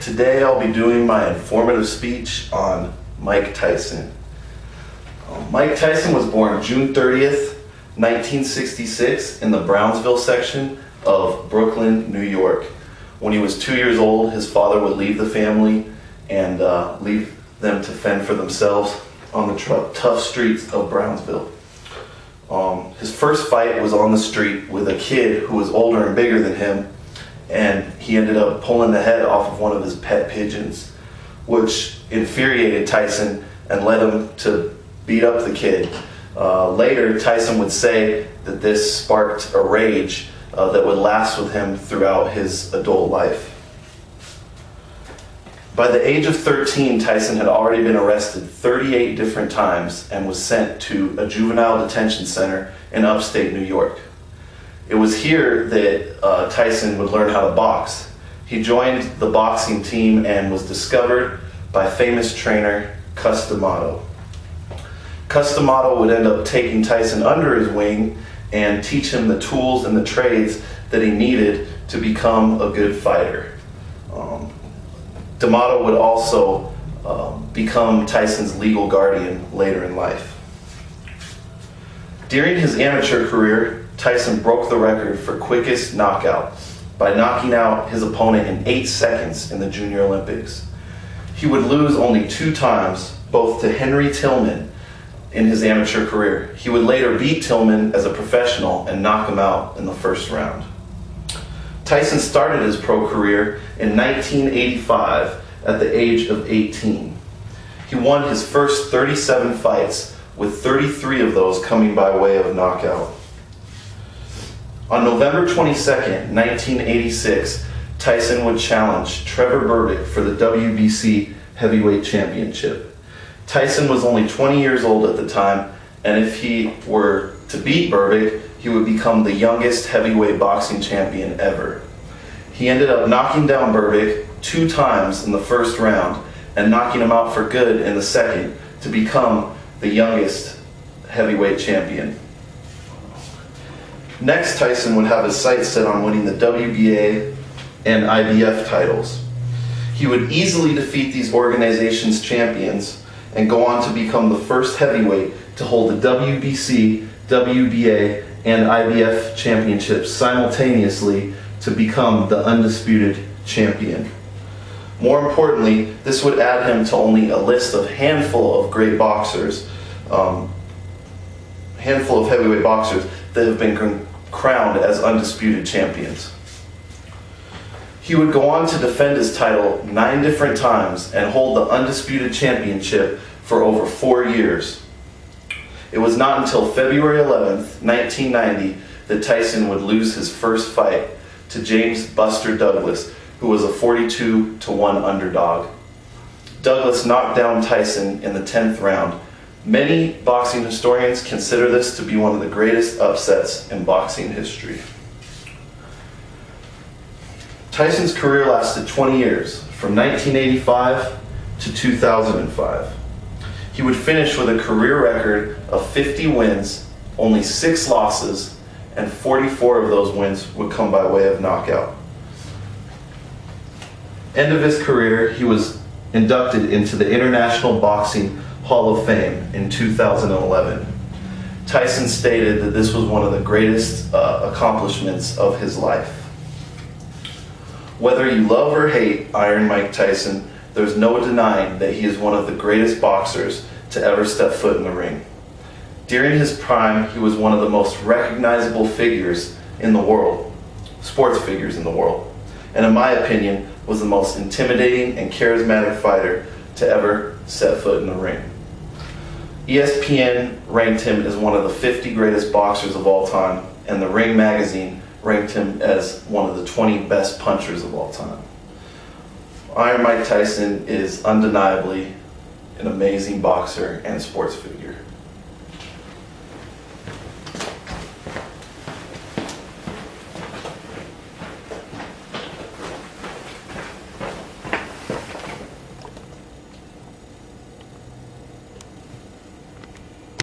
Today I'll be doing my informative speech on Mike Tyson. Mike Tyson was born June 30th, 1966 in the Brownsville section of Brooklyn, New York. When he was 2 years old, his father would leave the family and leave them to fend for themselves on the tough streets of Brownsville. His first fight was on the street with a kid who was older and bigger than him, and he ended up pulling the head off of one of his pet pigeons, which infuriated Tyson and led him to beat up the kid. Later, Tyson would say that this sparked a rage that would last with him throughout his adult life. By the age of 13, Tyson had already been arrested 38 different times and was sent to a juvenile detention center in upstate New York. It was here that Tyson would learn how to box. He joined the boxing team and was discovered by famous trainer Cus D'Amato. Cus D'Amato would end up taking Tyson under his wing and teach him the tools and the trades that he needed to become a good fighter. D'Amato would also become Tyson's legal guardian later in life. During his amateur career, Tyson broke the record for quickest knockout by knocking out his opponent in 8 seconds in the Junior Olympics. He would lose only 2 times, both to Henry Tillman in his amateur career. He would later beat Tillman as a professional and knock him out in the first round. Tyson started his pro career in 1985 at the age of 18. He won his first 37 fights, with 33 of those coming by way of knockout. On November 22nd, 1986, Tyson would challenge Trevor Berbick for the WBC Heavyweight Championship. Tyson was only 20 years old at the time, and if he were to beat Berbick, he would become the youngest heavyweight boxing champion ever. He ended up knocking down Berbick 2 times in the first round and knocking him out for good in the second to become the youngest heavyweight champion. Next, Tyson would have his sights set on winning the WBA and IBF titles. He would easily defeat these organizations' champions and go on to become the first heavyweight to hold the WBC, WBA, and IBF championships simultaneously to become the undisputed champion. More importantly, this would add him to only a list of handful of great boxers, handful of heavyweight boxers that have been crowned as undisputed champions. He would go on to defend his title 9 different times and hold the undisputed championship for over 4 years. It was not until February 11th, 1990 that Tyson would lose his first fight to James Buster Douglas, who was a 42-1 underdog. Douglas knocked down Tyson in the 10th round. Many boxing historians consider this to be one of the greatest upsets in boxing history. Tyson's career lasted 20 years, from 1985 to 2005. He would finish with a career record of 50 wins, only 6 losses, and 44 of those wins would come by way of knockout. End of his career, he was inducted into the International Boxing Hall of Fame in 2011. Tyson stated that this was one of the greatest accomplishments of his life. Whether you love or hate Iron Mike Tyson, there's no denying that he is one of the greatest boxers to ever step foot in the ring. During his prime, he was one of the most recognizable figures in the world, sports figures in the world, and in my opinion, was the most intimidating and charismatic fighter to ever set foot in the ring. ESPN ranked him as one of the 50 greatest boxers of all time, and the Ring magazine ranked him as one of the 20 best punchers of all time. Iron Mike Tyson is undeniably an amazing boxer and sports figure.